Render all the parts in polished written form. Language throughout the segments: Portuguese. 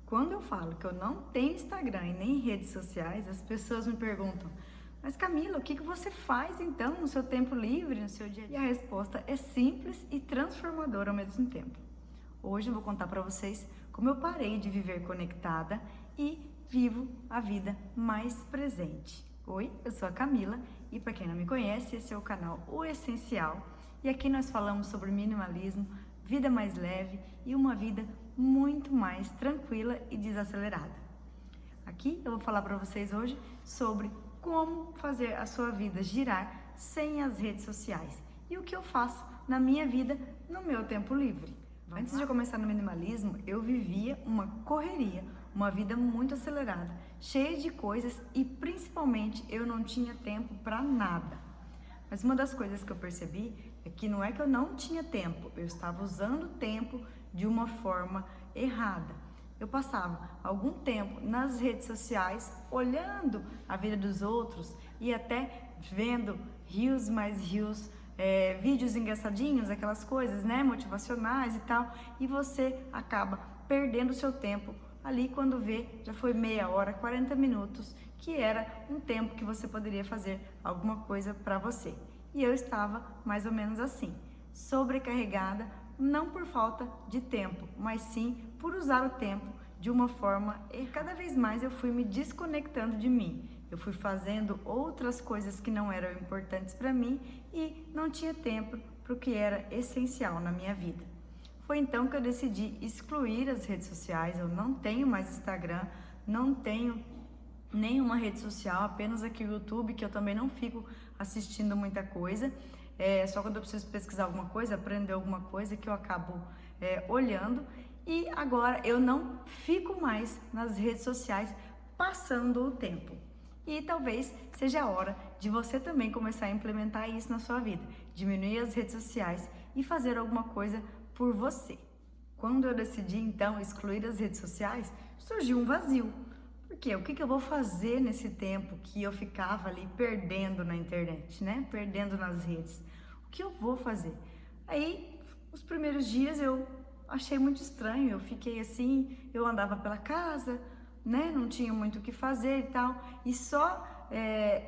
Quando eu falo que eu não tenho Instagram e nem redes sociais, as pessoas me perguntam: mas Camila, o que você faz então no seu tempo livre, no seu dia a dia? E a resposta é simples e transformadora ao mesmo tempo. Hoje eu vou contar para vocês como eu parei de viver conectada e vivo a vida mais presente. Oi, eu sou a Camila e para quem não me conhece, esse é o canal O Essencial e aqui nós falamos sobre minimalismo, vida mais leve e uma vida muito mais tranquila e desacelerada. Aqui eu vou falar para vocês hoje sobre como fazer a sua vida girar sem as redes sociais e o que eu faço na minha vida no meu tempo livre. Antes de eu começar no minimalismo, eu vivia uma correria, uma vida muito acelerada, cheia de coisas e principalmente eu não tinha tempo para nada. Mas uma das coisas que eu percebi é que não é que eu não tinha tempo, eu estava usando o tempo de uma forma errada. Eu passava algum tempo nas redes sociais, olhando a vida dos outros e até vendo reels mais reels, vídeos engraçadinhos, aquelas coisas, né, motivacionais e tal, e você acaba perdendo o seu tempo ali quando vê, já foi meia hora, 40 minutos, que era um tempo que você poderia fazer alguma coisa para você. E eu estava mais ou menos assim, sobrecarregada, não por falta de tempo, mas sim por usar o tempo de uma forma e cada vez mais eu fui me desconectando de mim. Eu fui fazendo outras coisas que não eram importantes para mim e não tinha tempo para o que era essencial na minha vida. Foi então que eu decidi excluir as redes sociais. Eu não tenho mais Instagram, não tenho nenhuma rede social, apenas aqui o YouTube, que eu também não fico assistindo muita coisa. Só quando eu preciso pesquisar alguma coisa, aprender alguma coisa que eu acabo olhando. E agora eu não fico mais nas redes sociais passando o tempo. E talvez seja a hora de você também começar a implementar isso na sua vida. Diminuir as redes sociais e fazer alguma coisa por você. Quando eu decidi então excluir as redes sociais, surgiu um vazio. Porque o que eu vou fazer nesse tempo que eu ficava ali perdendo na internet, né? Perdendo nas redes. O que eu vou fazer? Aí, os primeiros dias eu achei muito estranho, eu fiquei assim, eu andava pela casa, né? Não tinha muito o que fazer e tal. E só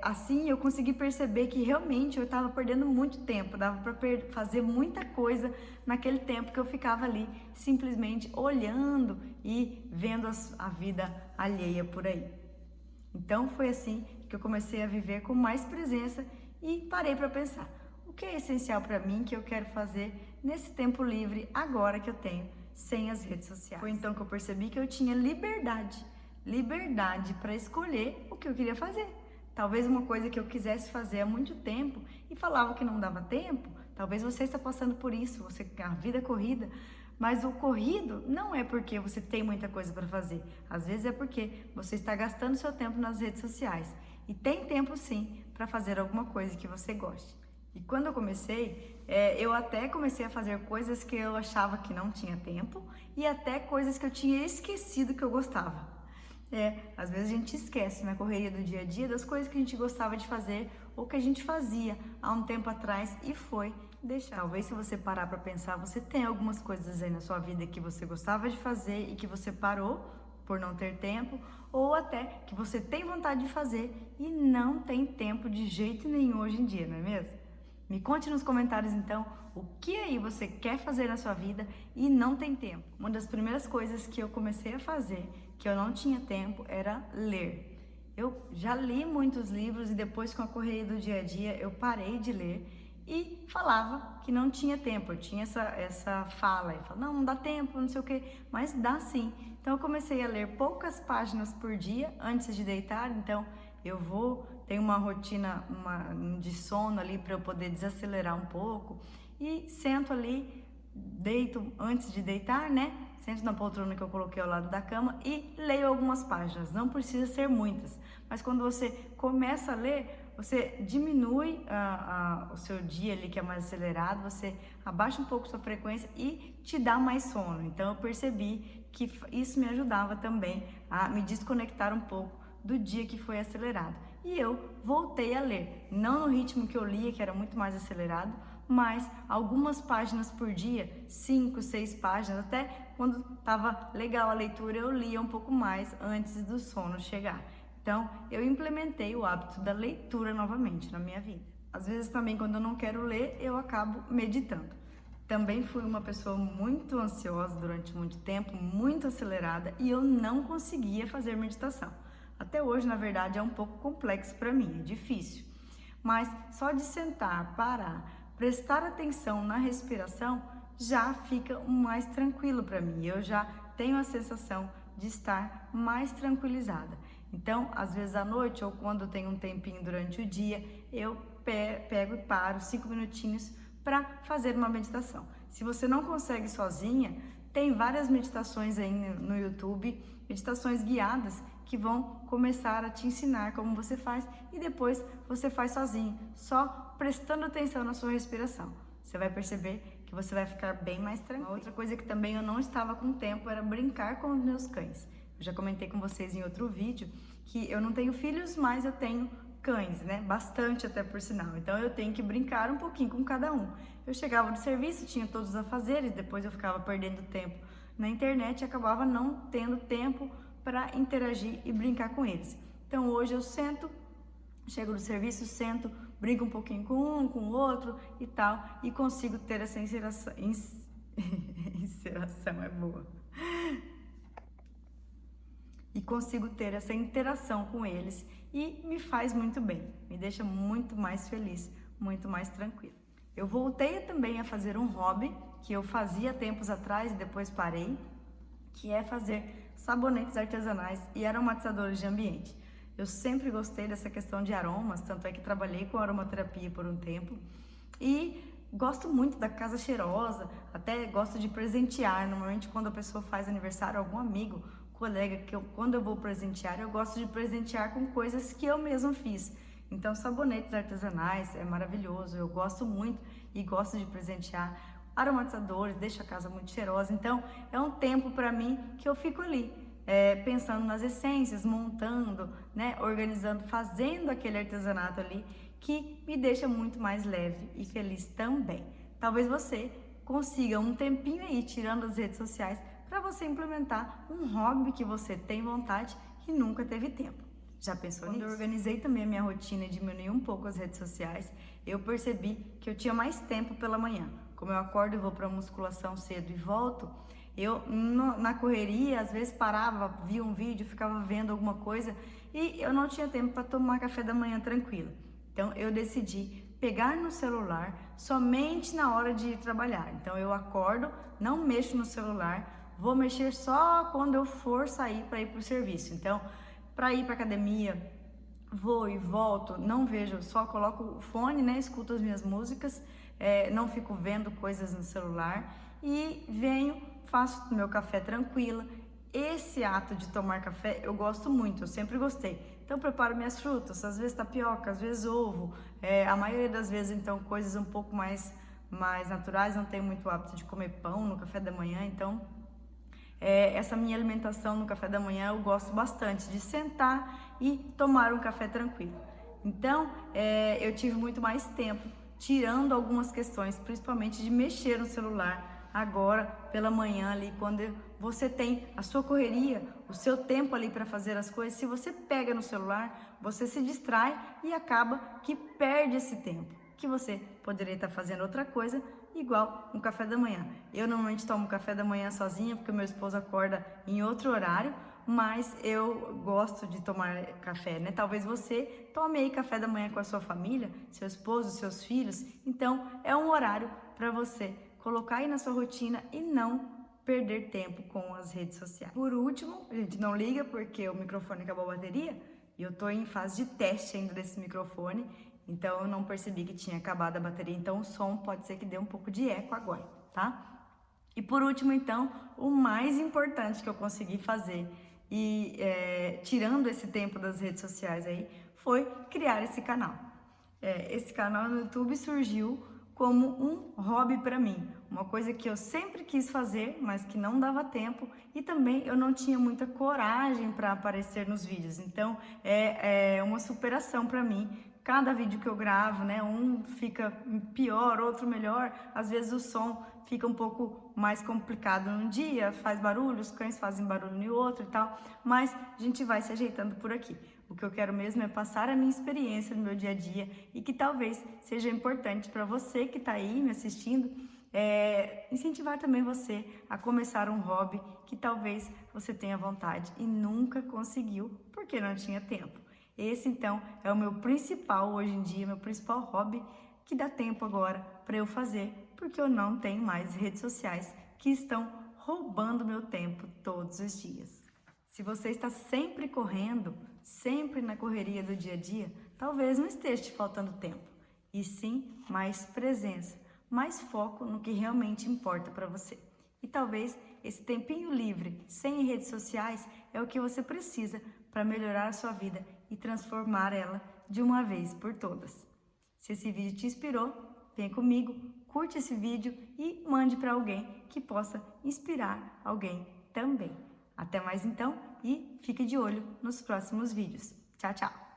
assim eu consegui perceber que realmente eu estava perdendo muito tempo, dava para fazer muita coisa naquele tempo que eu ficava ali simplesmente olhando e vendo a vida alheia por aí. Então foi assim que eu comecei a viver com mais presença e parei para pensar: o que é essencial para mim que eu quero fazer nesse tempo livre agora que eu tenho sem as redes sociais? Foi então que eu percebi que eu tinha liberdade para escolher o que eu queria fazer. Talvez uma coisa que eu quisesse fazer há muito tempo e falava que não dava tempo. Talvez você está passando por isso, a vida é corrida, mas o corrido não é porque você tem muita coisa para fazer. Às vezes é porque você está gastando seu tempo nas redes sociais e tem tempo sim para fazer alguma coisa que você goste. E quando eu comecei, eu até comecei a fazer coisas que eu achava que não tinha tempo e até coisas que eu tinha esquecido que eu gostava. Às vezes a gente esquece na correria do dia a dia das coisas que a gente gostava de fazer ou que a gente fazia há um tempo atrás e foi deixar. Talvez se você parar para pensar, você tem algumas coisas aí na sua vida que você gostava de fazer e que você parou por não ter tempo, ou até que você tem vontade de fazer e não tem tempo de jeito nenhum hoje em dia, não é mesmo? Me conte nos comentários então o que aí você quer fazer na sua vida e não tem tempo. Uma das primeiras coisas que eu comecei a fazer, que eu não tinha tempo, era ler. Eu já li muitos livros e depois com a correria do dia a dia eu parei de ler e falava que não tinha tempo. Eu tinha essa fala, eu falava, não dá tempo, não sei o que, mas dá sim. Então eu comecei a ler poucas páginas por dia antes de deitar, então tenho uma rotina de sono ali para eu poder desacelerar um pouco e sento ali, deito antes de deitar, né? Sento na poltrona que eu coloquei ao lado da cama e leio algumas páginas, não precisa ser muitas, mas quando você começa a ler, você diminui o seu dia ali que é mais acelerado, você abaixa um pouco sua frequência e te dá mais sono. Então eu percebi que isso me ajudava também a me desconectar um pouco do dia que foi acelerado. E eu voltei a ler, não no ritmo que eu lia, que era muito mais acelerado, mas algumas páginas por dia, 5, 6 páginas, até quando estava legal a leitura eu lia um pouco mais antes do sono chegar. Então eu implementei o hábito da leitura novamente na minha vida. Às vezes também quando eu não quero ler, eu acabo meditando. Também fui uma pessoa muito ansiosa durante muito tempo, muito acelerada, e eu não conseguia fazer meditação. Até hoje, na verdade, é um pouco complexo para mim, é difícil. Mas só de sentar, parar, prestar atenção na respiração, já fica mais tranquilo para mim. Eu já tenho a sensação de estar mais tranquilizada. Então, às vezes à noite ou quando eu tenho um tempinho durante o dia, eu pego e paro 5 minutinhos para fazer uma meditação. Se você não consegue sozinha, tem várias meditações aí no YouTube, meditações guiadas que vão começar a te ensinar como você faz e depois você faz sozinho, só prestando atenção na sua respiração. Você vai perceber que você vai ficar bem mais tranquilo. Uma outra coisa que também eu não estava com tempo era brincar com os meus cães. Eu já comentei com vocês em outro vídeo que eu não tenho filhos, mas eu tenho cães, né? Bastante até por sinal. Então eu tenho que brincar um pouquinho com cada um. Eu chegava do serviço, tinha todos os afazeres, depois eu ficava perdendo tempo na internet e acabava não tendo tempo para interagir e brincar com eles. Então hoje eu sento, chego do serviço, sento, brinco um pouquinho com um, com o outro e tal, e consigo ter essa inseração. Inseração é boa. E consigo ter essa interação com eles e me faz muito bem, me deixa muito mais feliz, muito mais tranquilo. Eu voltei também a fazer um hobby que eu fazia tempos atrás e depois parei, que é fazer sabonetes artesanais e aromatizadores de ambiente. Eu sempre gostei dessa questão de aromas, tanto é que trabalhei com aromaterapia por um tempo e gosto muito da casa cheirosa, até gosto de presentear. Normalmente quando a pessoa faz aniversário, algum amigo, colega, quando eu vou presentear, eu gosto de presentear com coisas que eu mesmo fiz. Então sabonetes artesanais é maravilhoso, eu gosto muito e gosto de presentear. Aromatizadores, deixa a casa muito cheirosa, então é um tempo para mim que eu fico ali, pensando nas essências, montando, né, organizando, fazendo aquele artesanato ali, que me deixa muito mais leve e feliz também. Talvez você consiga um tempinho aí, tirando as redes sociais, para você implementar um hobby que você tem vontade e nunca teve tempo. Já pensou nisso? Quando eu organizei também a minha rotina e diminuí um pouco as redes sociais, eu percebi que eu tinha mais tempo pela manhã. Como eu acordo e vou para a musculação cedo e volto, eu na correria, às vezes parava, via um vídeo, ficava vendo alguma coisa e eu não tinha tempo para tomar café da manhã tranquilo. Então eu decidi pegar no celular somente na hora de ir trabalhar. Então eu acordo, não mexo no celular, vou mexer só quando eu for sair para ir para o serviço. Então, para ir para academia, vou e volto, não vejo, só coloco o fone, né, escuto as minhas músicas, não fico vendo coisas no celular e venho, faço meu café tranquila. Esse ato de tomar café eu gosto muito, eu sempre gostei. Então preparo minhas frutas, às vezes tapioca, às vezes ovo, a maioria das vezes então coisas um pouco mais naturais, não tenho muito hábito de comer pão no café da manhã, então essa minha alimentação no café da manhã eu gosto bastante de sentar e tomar um café tranquilo. Então eu tive muito mais tempo tirando algumas questões, principalmente de mexer no celular agora pela manhã ali, quando você tem a sua correria, o seu tempo ali para fazer as coisas. Se você pega no celular, você se distrai e acaba que perde esse tempo, que você poderia estar fazendo outra coisa, igual um café da manhã. Eu normalmente tomo café da manhã sozinha, porque o meu esposo acorda em outro horário, mas eu gosto de tomar café, né? Talvez você tome aí café da manhã com a sua família, seu esposo, seus filhos. Então, é um horário para você colocar aí na sua rotina e não perder tempo com as redes sociais. Por último, a gente não liga porque o microfone acabou a bateria e eu tô em fase de teste ainda desse microfone, então eu não percebi que tinha acabado a bateria, então o som pode ser que dê um pouco de eco agora, tá? E por último, então, o mais importante que eu consegui fazer e tirando esse tempo das redes sociais aí, foi criar esse canal. Esse canal no YouTube surgiu como um hobby para mim, uma coisa que eu sempre quis fazer, mas que não dava tempo e também eu não tinha muita coragem para aparecer nos vídeos. Então é uma superação para mim cada vídeo que eu gravo, né, um fica pior, outro melhor, às vezes o som fica um pouco mais complicado num dia, faz barulho, os cães fazem barulho no outro e tal, mas a gente vai se ajeitando por aqui. O que eu quero mesmo é passar a minha experiência no meu dia a dia e que talvez seja importante para você que está aí me assistindo, incentivar também você a começar um hobby que talvez você tenha vontade e nunca conseguiu porque não tinha tempo. Esse, então, é o meu principal hoje em dia, meu principal hobby, que dá tempo agora para eu fazer, porque eu não tenho mais redes sociais que estão roubando meu tempo todos os dias. Se você está sempre correndo, sempre na correria do dia a dia, talvez não esteja te faltando tempo, e sim mais presença, mais foco no que realmente importa para você. E talvez esse tempinho livre, sem redes sociais, é o que você precisa para melhorar a sua vida e transformar ela de uma vez por todas. Se esse vídeo te inspirou, vem comigo, curte esse vídeo e mande para alguém que possa inspirar alguém também. Até mais então e fique de olho nos próximos vídeos. Tchau, tchau!